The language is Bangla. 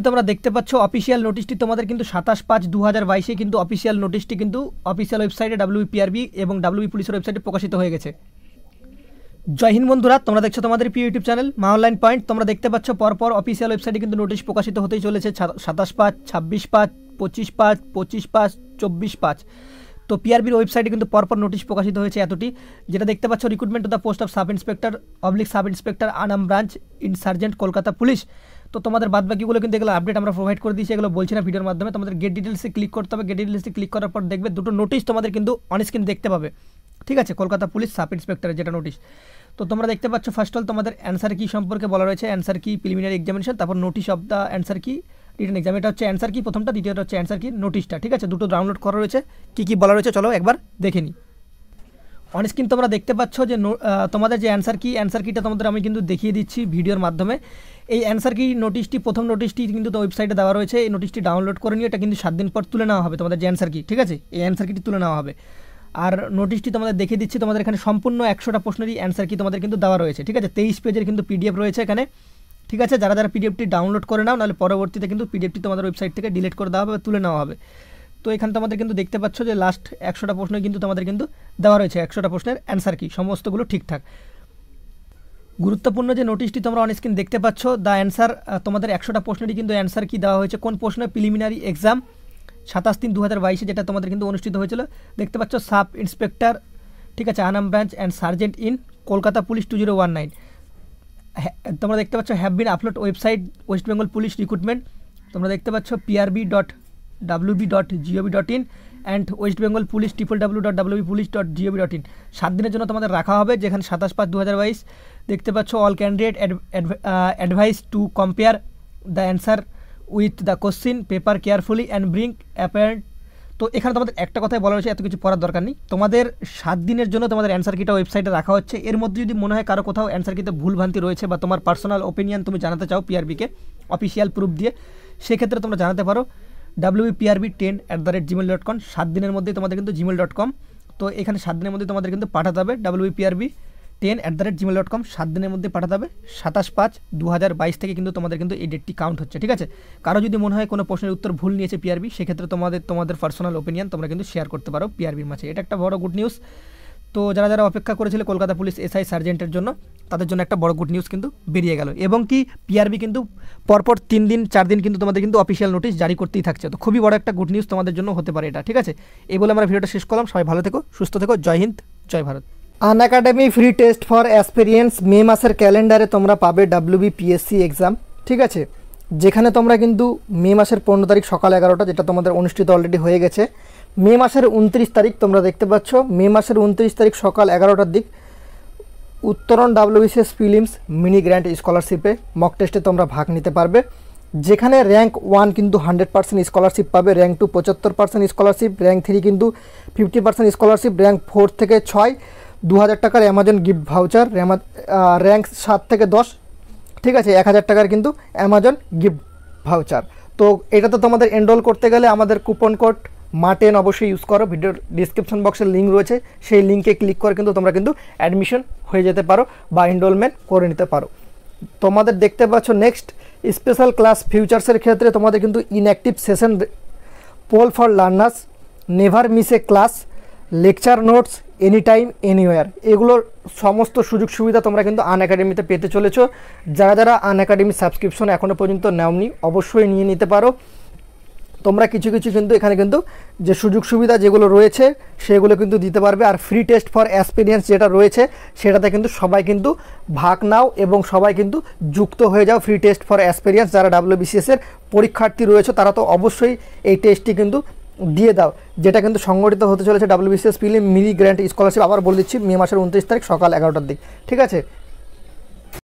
কিন্তু আমরা দেখতে পাচ্ছ অফিসিয়াল নোটিশটি তোমাদের কিন্তু 27/5/2022 কিন্তু অফিসিয়াল নোটিশটি কিন্তু অফিসিয়াল ওয়েবসাইটে WPRB এবং WB পুলিশের ওয়েবসাইটে প্রকাশিত হয়ে গেছে। জয় হিন্দ বন্ধুরা, তোমরা দেখছো তোমাদের প্রিয় ইউটিউব চ্যানেল মা অনলাইন পয়েন্ট। তোমরা দেখতে পাচ্ছ পরপর অফিসিয়াল ওয়েবসাইটে কিন্তু নোটিশ প্রকাশিত হতেই চলেছে 27/5, 26/5, 25/5, 25/5, 24/5। তো পিআরবির ওয়েবসাইটে কিন্তু পরপর নোটিশ প্রকাশিত হয়েছে এতটি, যেটা দেখতে পাচ্ছ recruitment to the post of sub inspector Anam branch insurgent Kolkata police. তো তোমাদের বাদবাকিগুলো কিন্তু এগুলো আপডেট আমরা প্রোভাইড করে দিয়েছি, এগুলো বলছি না ভিডিওর মাধ্যমে। তোমাদের গেট ডিটেলসে ক্লিক করতে হবে, গেট ডিটেলসে ক্লিক করার পর দেখবে দুটো নোটিশ তোমাদের কিন্তু অন স্ক্রিন দেখতে পাবে, ঠিক আছে, কলকাতা পুলিশ সাব ইন্সপেক্টরের যেটা নোটিশ। তো তোমরা দেখতে পাচ্ছ ফার্স্ট অল তোমাদের অ্যান্সার কি সম্পর্কে বলা রয়েছে, অ্যান্সার কি প্রিলিমিনারি এক্সামিনেশন, তারপর নোটিশ অফ দ্য অ্যান্সার কি রিটেন এক্সাম। এটা হচ্ছে অ্যান্সার কি প্রথমটা, দ্বিতীয়টা হচ্ছে অ্যান্সার কি নোটিশটা, ঠিক আছে। দুটো ডাউনলোড করা রয়েছে, কী বলা রয়েছে চলো একবার দেখে নিই। অন স্ক্রিন তোমরা দেখতে পাচ্ছ যে তোমাদের যে অ্যান্সার কিটা তোমাদের আমি কিন্তু দেখিয়ে দিচ্ছি ভিডিওর মাধ্যমে। এই অ্যান্সার কি নোটিশটি, প্রথম নোটিশটি কিন্তু ওয়েবসাইটে দেওয়া রয়েছে। এই নোটিশটি ডাউনলোড করে নিয়ে এটা কিন্তু 7 দিন পর তুলে নেওয়া হবে তোমাদের যে অ্যান্সার কি, ঠিক আছে, এই অ্যান্সার কিটি তুলে নেওয়া হবে। আর নোটিশটি তোমাদের দেখিয়ে দিচ্ছি, তোমাদের এখানে সম্পূর্ণ 100টা প্রশ্নেরই অ্যান্সার কি তোমাদের কিন্তু দেওয়া রয়েছে, ঠিক আছে। 23 পেজের কিন্তু পিডিএফ রয়েছে এখানে, ঠিক আছে। যারা পিডিএফটি ডাউনলোড করে নাও, নাহলে পরবর্তীতে কিন্তু পিডিএফটি তোমাদের ওয়েবসাইট থেকে ডিলিট করে দেওয়া হবে, তুলে নেওয়া হবে। তো এখানে তোমাদের কিন্তু দেখতে পাচ্ছ যে লাস্ট 100টা প্রশ্ন কিন্তু তোমাদের কিন্তু দেওয়া রয়েছে, 100টা প্রশ্নের অ্যান্সার কি সমস্তগুলো ঠিকঠাক। গুরুত্বপূর্ণ যে নোটিশটি তোমরা অন স্ক্রিন দেখতে পাচ্ছ, দ্য অ্যান্সার, তোমাদের 100টা প্রশ্নেরই কিন্তু অ্যান্সার কি দেওয়া হয়েছে। কোন প্রশ্ন? প্রিলিমিনারি এক্সাম 27/3/2022 যেটা তোমাদের কিন্তু অনুষ্ঠিত হয়েছিল। দেখতে পাচ্ছ সাব ইন্সপেক্টর, ঠিক আছে, Anam branch and sergeant in Kolkata police 2019। তোমরা দেখতে পাচ্ছ have been upload website West Bengal police recruitment. তোমরা দেখতে পাচ্ছ prb.wb.gov.in and West Bengal police www.wbpolice.gov.in। 7 দিনের জন্য তোমাদের রাখা হবে, যেখানে 27/5/2022। দেখতে পাচ্ছ all candidate advice to compare the answer with the question paper carefully and bring apparent. তো এখানে তোমাদের একটা কথাই বলা হয়েছে, এত কিছু পড়ার দরকার নেই। তোমাদের 7 দিনের জন্য তোমাদের অ্যান্সার কিটা ওয়েবসাইটে রাখা হচ্ছে। এর মধ্যে যদি মনে হয় কারো কোথাও অ্যান্সার কিতে ভুলভ্রান্তি রয়েছে বা তোমার পার্সোনাল ওপিনিয়ন তুমি জানাতে চাও পিআরবিকে অফিসিয়াল প্রুফ দিয়ে, সেক্ষেত্রে তোমরা জানাতে পারো wprb10@gmail.com। 7 দিনের মধ্যেই তোমাদের কিন্তু gmail.com। তো এখানে 7 দিনের মধ্যে তোমাদের কিন্তু পাঠাতে হবে wprb10@gmail.com। 7 দিনের মধ্যে পাঠাতে হবে। 27/5/2022 থেকে কিন্তু তোমাদের কিন্তু এই ডেটটি কাউন্ট হচ্ছে, ঠিক আছে। কারো যদি মনে হয় কোনো প্রশ্নের উত্তর ভুল নিয়েছে পিআরবি, সেক্ষেত্রে তোমাদের পার্সোনাল ওপিনিয়ন তোমরা কিন্তু শেয়ার করতে পারো পিআরবির মাঝে। এটা একটা বড় গুড নিউজ। তো যারা অপেক্ষা করেছিল কলকাতা পুলিশ এসআই সার্জেন্টের জন্য, তাদের জন্য একটা বড় গুড নিউজ কিন্তু বেরিয়ে গেল। এবং কি পিআরবি কিন্তু পরপর 3 দিন 4 দিন কিন্তু তোমাদের কিন্তু অফিসিয়াল নোটিশ জারি করতেই থাকছে। তো খুবই বড় একটা গুড নিউজ তোমাদের জন্য হতে পারে এটা, ঠিক আছে। এই বলে আমরা ভিডিওটা শেষ করলাম। সবাই ভালো থেকো, সুস্থ থেকো। জয় হিন্দ, জয় Bharat. Unacademy free test for aspirants May মাসের ক্যালেন্ডারে তোমরা পাবে WBPSC এক্সাম, ঠিক আছে, যেখানে তোমরা কিন্তু মে মাসের 15 তারিখ সকাল 11টা, যেটা তোমাদের অনুষ্ঠিত অলরেডি হয়ে গেছে। মে মাসের 29 তারিখ তোমরা দেখতে পাচ্ছ, মে মাসের 29 তারিখ সকাল 11টার দিক Uttaran WBCS prelims mini grand স্কলারশিপে মক টেস্টে তোমরা ভাগ নিতে পারবে, যেখানে র্যাঙ্ক 1 কিন্তু 100% স্কলারশিপ পাবে, র্যাঙ্ক 2 75% স্কলারশিপ, র্যাঙ্ক 3 কিন্তু 50% স্কলারশিপ, র্যাঙ্ক 4 থেকে 6 2000 টাকার অ্যামাজন গিফট ভাউচার, র্যাঙ্ক 7 থেকে 10, ঠিক আছে, 1000 টাকার কিন্তু অ্যামাজন গিফট ভাউচার। তো এটাতে তোমাদের এনরোল করতে গেলে আমাদের কুপন কোড মা10 অবশ্যই ইউজ করো। ভিডিওর ডিসক্রিপশন বক্সের লিঙ্ক রয়েছে, সেই লিঙ্কে ক্লিক করে কিন্তু তোমরা কিন্তু অ্যাডমিশন হয়ে যেতে পারো বা এনরোলমেন্ট করে নিতে পারো। তোমাদের দেখতে পাচ্ছ নেক্সট স্পেশাল ক্লাস ফিউচার্সের ক্ষেত্রে তোমাদের কিন্তু interactive session, poll for learners, never miss a class, lecture notes any time anywhere, এগুলোর সমস্ত সুযোগ সুবিধা তোমরা কিন্তু আনএকাডেমিতে পেতে চলেছো। যারা আনএকাডেমি সাবস্ক্রিপশন এখনও পর্যন্ত নেওনি, অবশ্যই নিয়ে নিতে পারো। তোমরা কিছু কিন্তু এখানে কিন্তু যে সুযোগ সুবিধা যেগুলো রয়েছে সেগুলো কিন্তু দিতে পারবে। আর ফ্রি টেস্ট ফর এক্সপিরিয়েন্স যেটা রয়েছে সেটাতে কিন্তু সবাই কিন্তু ভাগ নাও এবং সবাই কিন্তু যুক্ত হয়ে যাও ফ্রি টেস্ট ফর এক্সপিরিয়েন্স। যারা WBCS এর পরীক্ষার্থী রয়েছে তারা তো অবশ্যই এই টেস্টটি কিন্তু দিয়ে দাও, যেটা কিন্তু সংগঠিত হতে চলেছে WBCS prelim mini grand scholarship. আবার বলে দিচ্ছি, মে মাসের 29 তারিখ সকাল 11টার দিক, ঠিক আছে।